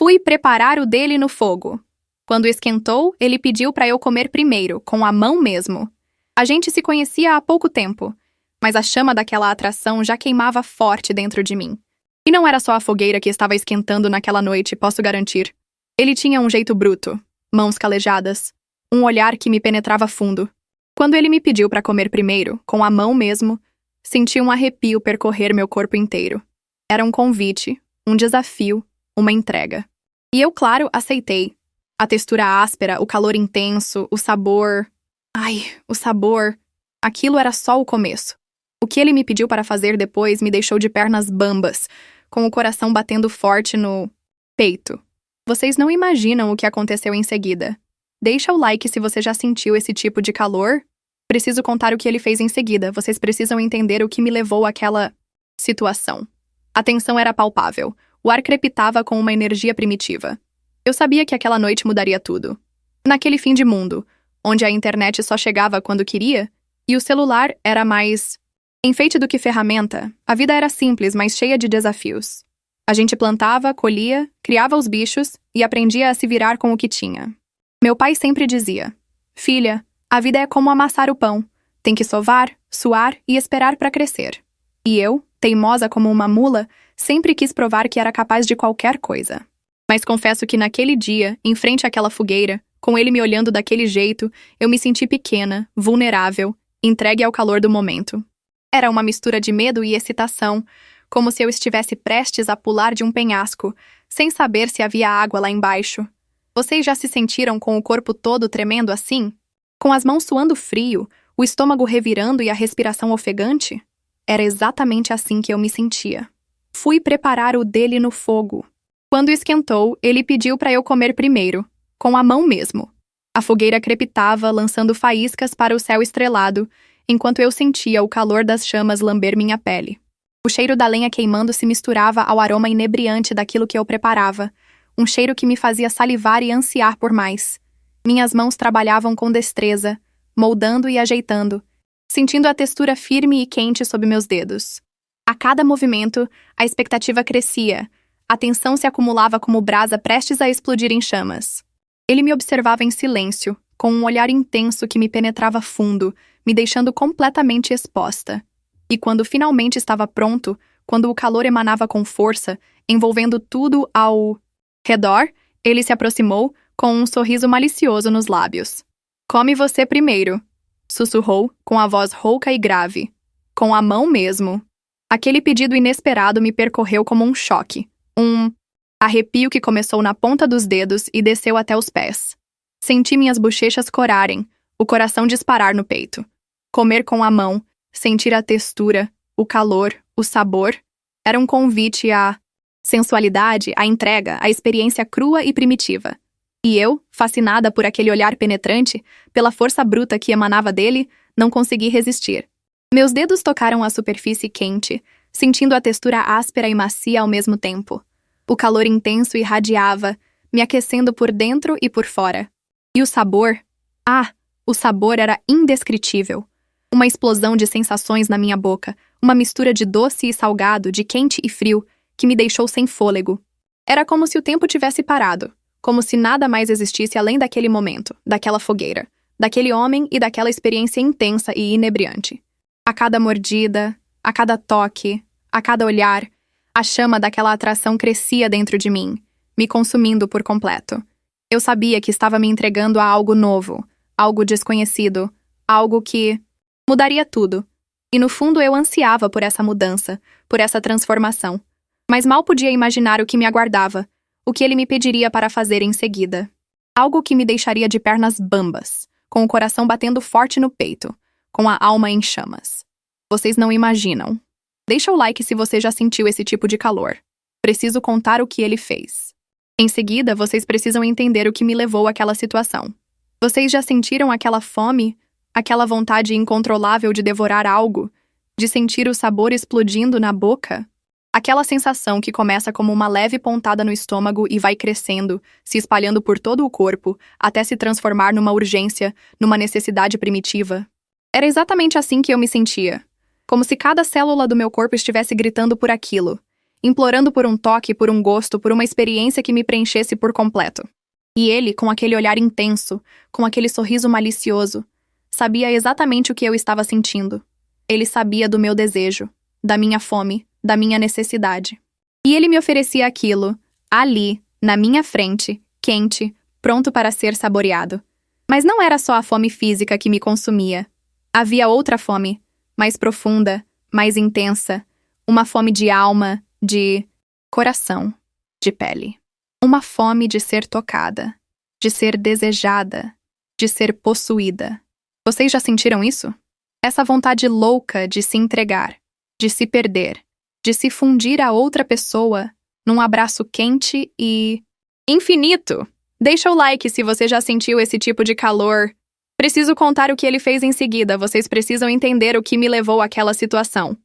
Fui preparar o dele no fogo. Quando esquentou, ele pediu para eu comer primeiro, com a mão mesmo. A gente se conhecia há pouco tempo, mas a chama daquela atração já queimava forte dentro de mim. E não era só a fogueira que estava esquentando naquela noite, posso garantir. Ele tinha um jeito bruto, mãos calejadas, um olhar que me penetrava fundo. Quando ele me pediu para comer primeiro, com a mão mesmo, senti um arrepio percorrer meu corpo inteiro. Era um convite, um desafio, uma entrega. E eu, claro, aceitei. A textura áspera, o calor intenso, o sabor... o sabor... Aquilo era só o começo. O que ele me pediu para fazer depois me deixou de pernas bambas, com o coração batendo forte no peito. Vocês não imaginam o que aconteceu em seguida. Deixa o like se você já sentiu esse tipo de calor. Preciso contar o que ele fez em seguida. Vocês precisam entender o que me levou àquela situação. A tensão era palpável. O ar crepitava com uma energia primitiva. Eu sabia que aquela noite mudaria tudo. Naquele fim de mundo, onde a internet só chegava quando queria, e o celular era mais enfeite do que ferramenta, a vida era simples, mas cheia de desafios. A gente plantava, colhia, criava os bichos e aprendia a se virar com o que tinha. Meu pai sempre dizia: "Filha, a vida é como amassar o pão. Tem que sovar, suar e esperar para crescer." E eu, teimosa como uma mula, sempre quis provar que era capaz de qualquer coisa. Mas confesso que naquele dia, em frente àquela fogueira, com ele me olhando daquele jeito, eu me senti pequena, vulnerável, entregue ao calor do momento. Era uma mistura de medo e excitação, como se eu estivesse prestes a pular de um penhasco, sem saber se havia água lá embaixo. Vocês já se sentiram com o corpo todo tremendo assim? Com as mãos suando frio, o estômago revirando e a respiração ofegante? Era exatamente assim que eu me sentia. Fui preparar o dele no fogo. Quando esquentou, ele pediu para eu comer primeiro, com a mão mesmo. A fogueira crepitava, lançando faíscas para o céu estrelado, enquanto eu sentia o calor das chamas lamber minha pele. O cheiro da lenha queimando se misturava ao aroma inebriante daquilo que eu preparava, um cheiro que me fazia salivar e ansiar por mais. Minhas mãos trabalhavam com destreza, moldando e ajeitando, sentindo a textura firme e quente sob meus dedos. A cada movimento, a expectativa crescia, a tensão se acumulava como brasa prestes a explodir em chamas. Ele me observava em silêncio, com um olhar intenso que me penetrava fundo, me deixando completamente exposta. E quando finalmente estava pronto, quando o calor emanava com força, envolvendo tudo ao redor, ele se aproximou, com um sorriso malicioso nos lábios. "Come você primeiro", sussurrou, com a voz rouca e grave. "Com a mão mesmo." Aquele pedido inesperado me percorreu como um choque, um arrepio que começou na ponta dos dedos e desceu até os pés. Senti minhas bochechas corarem, o coração disparar no peito. Comer com a mão, sentir a textura, o calor, o sabor, era um convite à sensualidade, à entrega, à experiência crua e primitiva. E eu, fascinada por aquele olhar penetrante, pela força bruta que emanava dele, não consegui resistir. Meus dedos tocaram a superfície quente, sentindo a textura áspera e macia ao mesmo tempo. O calor intenso irradiava, me aquecendo por dentro e por fora. E o sabor? O sabor era indescritível. Uma explosão de sensações na minha boca, uma mistura de doce e salgado, de quente e frio, que me deixou sem fôlego. Era como se o tempo tivesse parado, como se nada mais existisse além daquele momento, daquela fogueira, daquele homem e daquela experiência intensa e inebriante. A cada mordida, a cada toque, a cada olhar, a chama daquela atração crescia dentro de mim, me consumindo por completo. Eu sabia que estava me entregando a algo novo, algo desconhecido, algo que mudaria tudo. E no fundo eu ansiava por essa mudança, por essa transformação. Mas mal podia imaginar o que me aguardava, o que ele me pediria para fazer em seguida. Algo que me deixaria de pernas bambas, com o coração batendo forte no peito, com a alma em chamas. Vocês não imaginam. Deixa o like se você já sentiu esse tipo de calor. Preciso contar o que ele fez. Em seguida, vocês precisam entender o que me levou àquela situação. Vocês já sentiram aquela fome, aquela vontade incontrolável de devorar algo, de sentir o sabor explodindo na boca? Aquela sensação que começa como uma leve pontada no estômago e vai crescendo, se espalhando por todo o corpo, até se transformar numa urgência, numa necessidade primitiva. Era exatamente assim que eu me sentia. Como se cada célula do meu corpo estivesse gritando por aquilo. implorando por um toque, por um gosto, por uma experiência que me preenchesse por completo. E ele, com aquele olhar intenso, com aquele sorriso malicioso, sabia exatamente o que eu estava sentindo. Ele sabia do meu desejo, da minha fome, da minha necessidade. E ele me oferecia aquilo, ali, na minha frente, quente, pronto para ser saboreado. Mas não era só a fome física que me consumia. Havia outra fome, mais profunda, mais intensa, uma fome de alma, de coração, de pele. Uma fome de ser tocada, de ser desejada, de ser possuída. Vocês já sentiram isso? Essa vontade louca de se entregar, de se perder, de se fundir a outra pessoa num abraço quente e infinito. Deixa o like se você já sentiu esse tipo de calor. Preciso contar o que ele fez em seguida, vocês precisam entender o que me levou àquela situação.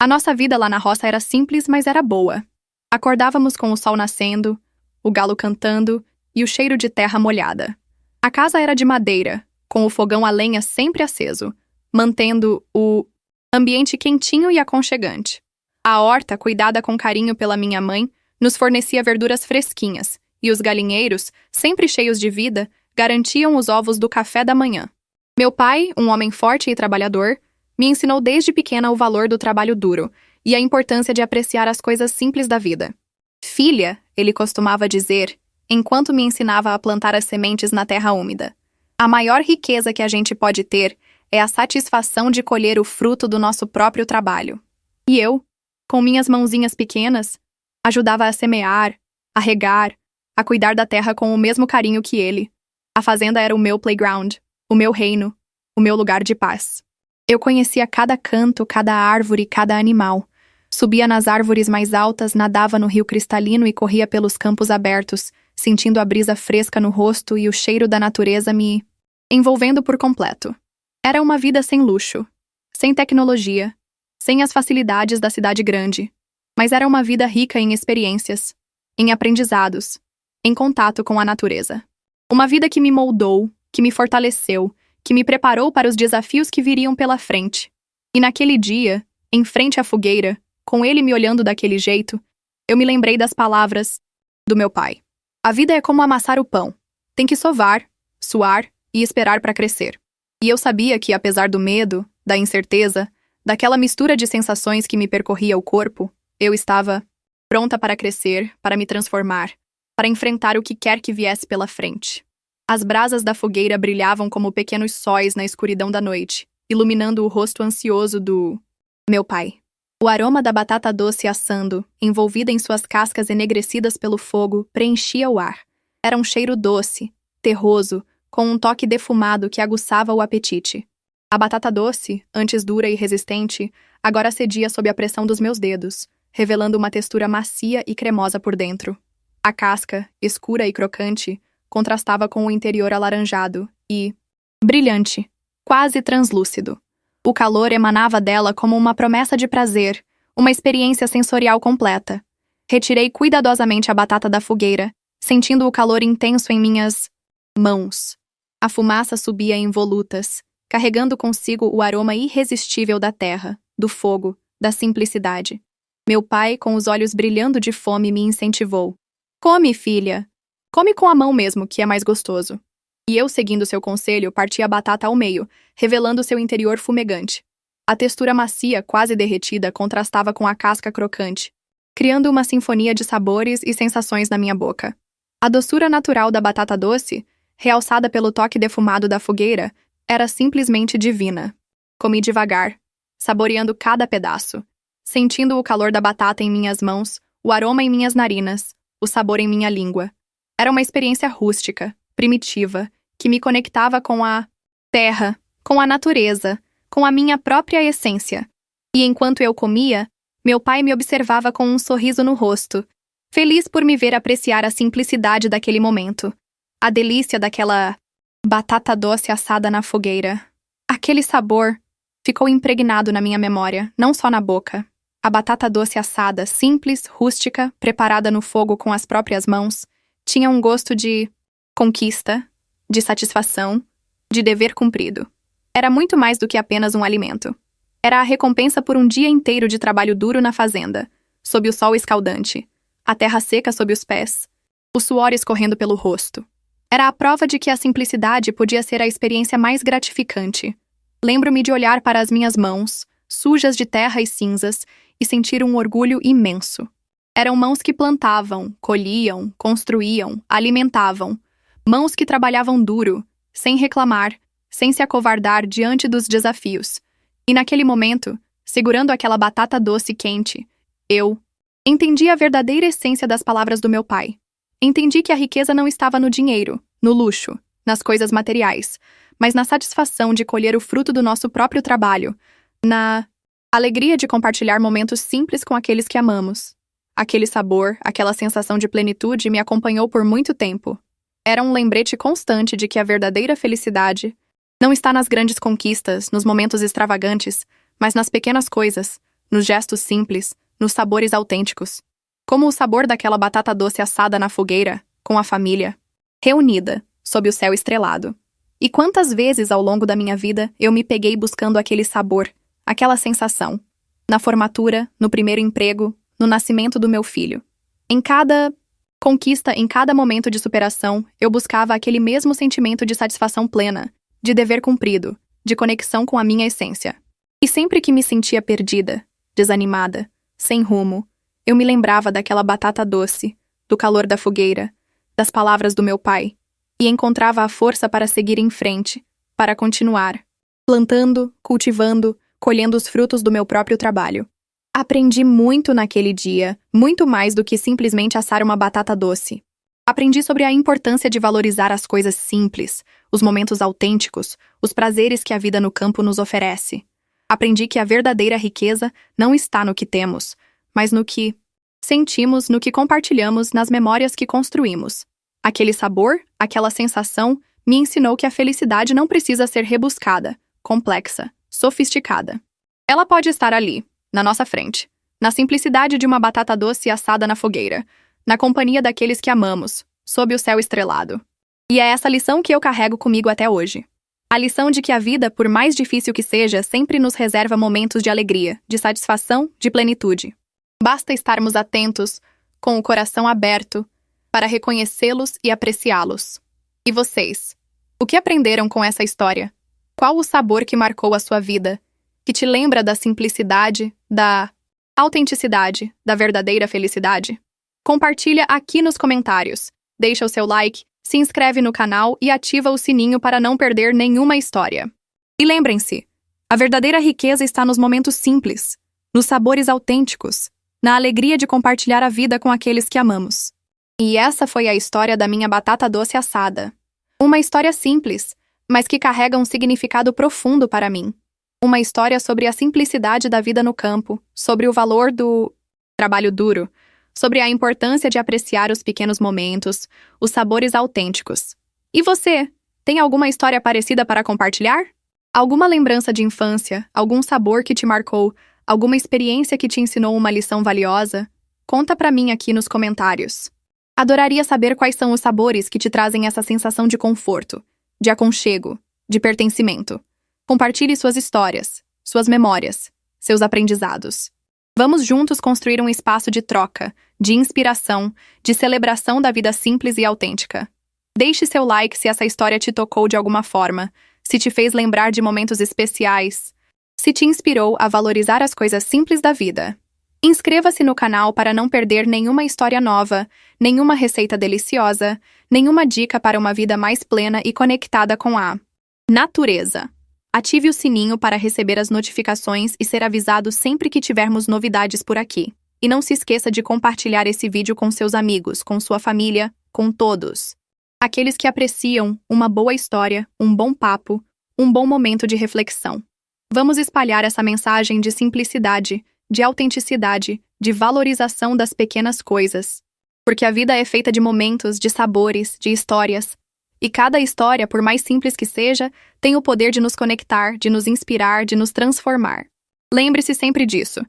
A nossa vida lá na roça era simples, mas era boa. Acordávamos com o sol nascendo, o galo cantando e o cheiro de terra molhada. A casa era de madeira, com o fogão a lenha sempre aceso, mantendo o ambiente quentinho e aconchegante. A horta, cuidada com carinho pela minha mãe, nos fornecia verduras fresquinhas, e os galinheiros, sempre cheios de vida, garantiam os ovos do café da manhã. Meu pai, um homem forte e trabalhador, me ensinou desde pequena o valor do trabalho duro e a importância de apreciar as coisas simples da vida. Filha, ele costumava dizer, enquanto me ensinava a plantar as sementes na terra úmida. A maior riqueza que a gente pode ter é a satisfação de colher o fruto do nosso próprio trabalho. E eu, com minhas mãozinhas pequenas, ajudava a semear, a regar, a cuidar da terra com o mesmo carinho que ele. A fazenda era o meu playground, o meu reino, o meu lugar de paz. Eu conhecia cada canto, cada árvore, cada animal. Subia nas árvores mais altas, nadava no rio cristalino e corria pelos campos abertos, sentindo a brisa fresca no rosto e o cheiro da natureza me envolvendo por completo. Era uma vida sem luxo, sem tecnologia, sem as facilidades da cidade grande, mas era uma vida rica em experiências, em aprendizados, em contato com a natureza. Uma vida que me moldou, que me fortaleceu, que me preparou para os desafios que viriam pela frente. E naquele dia, em frente à fogueira, com ele me olhando daquele jeito, eu me lembrei das palavras do meu pai. A vida é como amassar o pão. Tem que sovar, suar e esperar para crescer. E eu sabia que, apesar do medo, da incerteza, daquela mistura de sensações que me percorria o corpo, eu estava pronta para crescer, para me transformar, para enfrentar o que quer que viesse pela frente. As brasas da fogueira brilhavam como pequenos sóis na escuridão da noite, iluminando o rosto ansioso do meu pai. O aroma da batata doce assando, envolvida em suas cascas enegrecidas pelo fogo, preenchia o ar. Era um cheiro doce, terroso, com um toque defumado que aguçava o apetite. A batata doce, antes dura e resistente, agora cedia sob a pressão dos meus dedos, revelando uma textura macia e cremosa por dentro. A casca, escura e crocante, contrastava com o interior alaranjado e brilhante, quase translúcido. O calor emanava dela como uma promessa de prazer, uma experiência sensorial completa. Retirei cuidadosamente a batata da fogueira, sentindo o calor intenso em minhas mãos. A fumaça subia em volutas, carregando consigo o aroma irresistível da terra, do fogo, da simplicidade. Meu pai, com os olhos brilhando de fome, me incentivou. Come, filha. Come com a mão mesmo, que é mais gostoso. E eu, seguindo seu conselho, parti a batata ao meio, revelando seu interior fumegante. A textura macia, quase derretida, contrastava com a casca crocante, criando uma sinfonia de sabores e sensações na minha boca. A doçura natural da batata doce, realçada pelo toque defumado da fogueira, era simplesmente divina. Comi devagar, saboreando cada pedaço, sentindo o calor da batata em minhas mãos, o aroma em minhas narinas, o sabor em minha língua. Era uma experiência rústica, primitiva, que me conectava com a terra, com a natureza, com a minha própria essência. E enquanto eu comia, meu pai me observava com um sorriso no rosto, feliz por me ver apreciar a simplicidade daquele momento, a delícia daquela batata doce assada na fogueira. Aquele sabor ficou impregnado na minha memória, não só na boca. A batata doce assada, simples, rústica, preparada no fogo com as próprias mãos, tinha um gosto de conquista, de satisfação, de dever cumprido. Era muito mais do que apenas um alimento. Era a recompensa por um dia inteiro de trabalho duro na fazenda, sob o sol escaldante, a terra seca sob os pés, o suor escorrendo pelo rosto. Era a prova de que a simplicidade podia ser a experiência mais gratificante. Lembro-me de olhar para as minhas mãos, sujas de terra e cinzas, e sentir um orgulho imenso. Eram mãos que plantavam, colhiam, construíam, alimentavam. Mãos que trabalhavam duro, sem reclamar, sem se acovardar diante dos desafios. E naquele momento, segurando aquela batata doce quente, eu entendi a verdadeira essência das palavras do meu pai. Entendi que a riqueza não estava no dinheiro, no luxo, nas coisas materiais, mas na satisfação de colher o fruto do nosso próprio trabalho, na alegria de compartilhar momentos simples com aqueles que amamos. Aquele sabor, aquela sensação de plenitude me acompanhou por muito tempo. Era um lembrete constante de que a verdadeira felicidade não está nas grandes conquistas, nos momentos extravagantes, mas nas pequenas coisas, nos gestos simples, nos sabores autênticos. Como o sabor daquela batata doce assada na fogueira, com a família, reunida, sob o céu estrelado. E quantas vezes ao longo da minha vida eu me peguei buscando aquele sabor, aquela sensação. Na formatura, no primeiro emprego, no nascimento do meu filho. Em cada conquista, em cada momento de superação, eu buscava aquele mesmo sentimento de satisfação plena, de dever cumprido, de conexão com a minha essência. E sempre que me sentia perdida, desanimada, sem rumo, eu me lembrava daquela batata doce, do calor da fogueira, das palavras do meu pai, e encontrava a força para seguir em frente, para continuar, plantando, cultivando, colhendo os frutos do meu próprio trabalho. Aprendi muito naquele dia, muito mais do que simplesmente assar uma batata doce. Aprendi sobre a importância de valorizar as coisas simples, os momentos autênticos, os prazeres que a vida no campo nos oferece. Aprendi que a verdadeira riqueza não está no que temos, mas no que sentimos, no que compartilhamos, nas memórias que construímos. Aquele sabor, aquela sensação, me ensinou que a felicidade não precisa ser rebuscada, complexa, sofisticada. Ela pode estar ali, na nossa frente, na simplicidade de uma batata doce assada na fogueira, na companhia daqueles que amamos, sob o céu estrelado. E é essa lição que eu carrego comigo até hoje. A lição de que a vida, por mais difícil que seja, sempre nos reserva momentos de alegria, de satisfação, de plenitude. Basta estarmos atentos, com o coração aberto, para reconhecê-los e apreciá-los. E vocês? O que aprenderam com essa história? Qual o sabor que marcou a sua vida, que te lembra da simplicidade, da autenticidade, da verdadeira felicidade? Compartilha aqui nos comentários, deixa o seu like, se inscreve no canal e ativa o sininho para não perder nenhuma história. E lembrem-se, a verdadeira riqueza está nos momentos simples, nos sabores autênticos, na alegria de compartilhar a vida com aqueles que amamos. E essa foi a história da minha batata doce assada. Uma história simples, mas que carrega um significado profundo para mim. Uma história sobre a simplicidade da vida no campo, sobre o valor do trabalho duro, sobre a importância de apreciar os pequenos momentos, os sabores autênticos. E você, tem alguma história parecida para compartilhar? Alguma lembrança de infância, algum sabor que te marcou, alguma experiência que te ensinou uma lição valiosa? Conta pra mim aqui nos comentários. Adoraria saber quais são os sabores que te trazem essa sensação de conforto, de aconchego, de pertencimento. Compartilhe suas histórias, suas memórias, seus aprendizados. Vamos juntos construir um espaço de troca, de inspiração, de celebração da vida simples e autêntica. Deixe seu like se essa história te tocou de alguma forma, se te fez lembrar de momentos especiais, se te inspirou a valorizar as coisas simples da vida. Inscreva-se no canal para não perder nenhuma história nova, nenhuma receita deliciosa, nenhuma dica para uma vida mais plena e conectada com a natureza. Ative o sininho para receber as notificações e ser avisado sempre que tivermos novidades por aqui. E não se esqueça de compartilhar esse vídeo com seus amigos, com sua família, com todos. Aqueles que apreciam uma boa história, um bom papo, um bom momento de reflexão. Vamos espalhar essa mensagem de simplicidade, de autenticidade, de valorização das pequenas coisas. Porque a vida é feita de momentos, de sabores, de histórias. E cada história, por mais simples que seja, tem o poder de nos conectar, de nos inspirar, de nos transformar. Lembre-se sempre disso.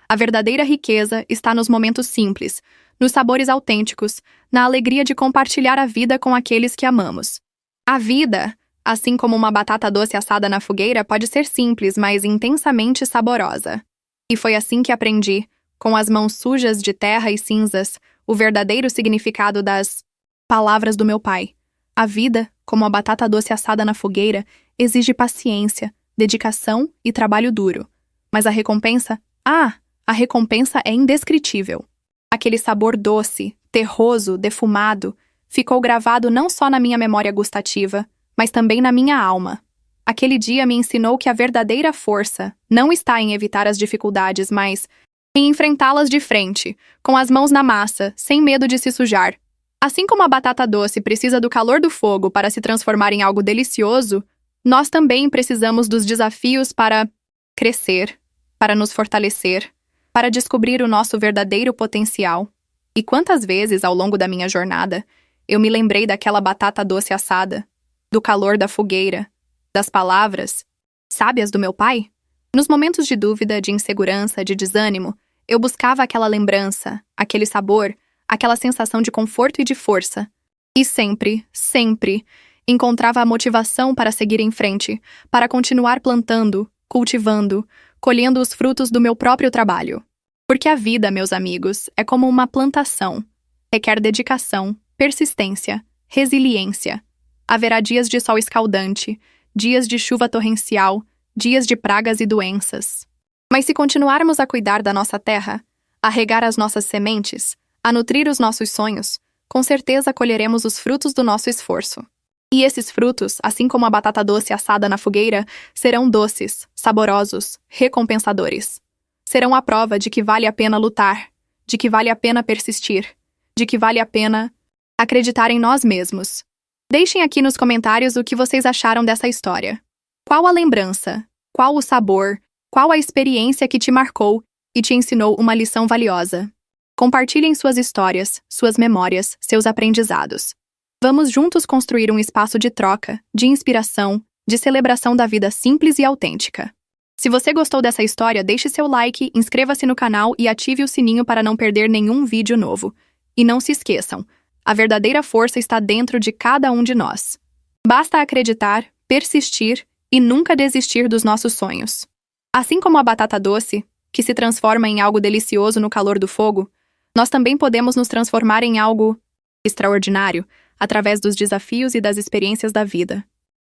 A verdadeira riqueza está nos momentos simples, nos sabores autênticos, na alegria de compartilhar a vida com aqueles que amamos. A vida, assim como uma batata doce assada na fogueira, pode ser simples, mas intensamente saborosa. E foi assim que aprendi, com as mãos sujas de terra e cinzas, o verdadeiro significado das palavras do meu pai. A vida, como a batata doce assada na fogueira, exige paciência, dedicação e trabalho duro. Mas a recompensa? A recompensa é indescritível. Aquele sabor doce, terroso, defumado, ficou gravado não só na minha memória gustativa, mas também na minha alma. Aquele dia me ensinou que a verdadeira força não está em evitar as dificuldades, mas em enfrentá-las de frente, com as mãos na massa, sem medo de se sujar. Assim como a batata doce precisa do calor do fogo para se transformar em algo delicioso, nós também precisamos dos desafios para crescer, para nos fortalecer, para descobrir o nosso verdadeiro potencial. E quantas vezes, ao longo da minha jornada, eu me lembrei daquela batata doce assada, do calor da fogueira, das palavras sábias do meu pai? Nos momentos de dúvida, de insegurança, de desânimo, eu buscava aquela lembrança, aquele sabor, aquela sensação de conforto e de força. E sempre, sempre, encontrava a motivação para seguir em frente, para continuar plantando, cultivando, colhendo os frutos do meu próprio trabalho. Porque a vida, meus amigos, é como uma plantação. Requer dedicação, persistência, resiliência. Haverá dias de sol escaldante, dias de chuva torrencial, dias de pragas e doenças. Mas se continuarmos a cuidar da nossa terra, a regar as nossas sementes, a nutrir os nossos sonhos, com certeza colheremos os frutos do nosso esforço. E esses frutos, assim como a batata doce assada na fogueira, serão doces, saborosos, recompensadores. Serão a prova de que vale a pena lutar, de que vale a pena persistir, de que vale a pena acreditar em nós mesmos. Deixem aqui nos comentários o que vocês acharam dessa história. Qual a lembrança? Qual o sabor? Qual a experiência que te marcou e te ensinou uma lição valiosa? Compartilhem suas histórias, suas memórias, seus aprendizados. Vamos juntos construir um espaço de troca, de inspiração, de celebração da vida simples e autêntica. Se você gostou dessa história, deixe seu like, inscreva-se no canal e ative o sininho para não perder nenhum vídeo novo. E não se esqueçam, a verdadeira força está dentro de cada um de nós. Basta acreditar, persistir e nunca desistir dos nossos sonhos. Assim como a batata doce, que se transforma em algo delicioso no calor do fogo, nós também podemos nos transformar em algo extraordinário através dos desafios e das experiências da vida.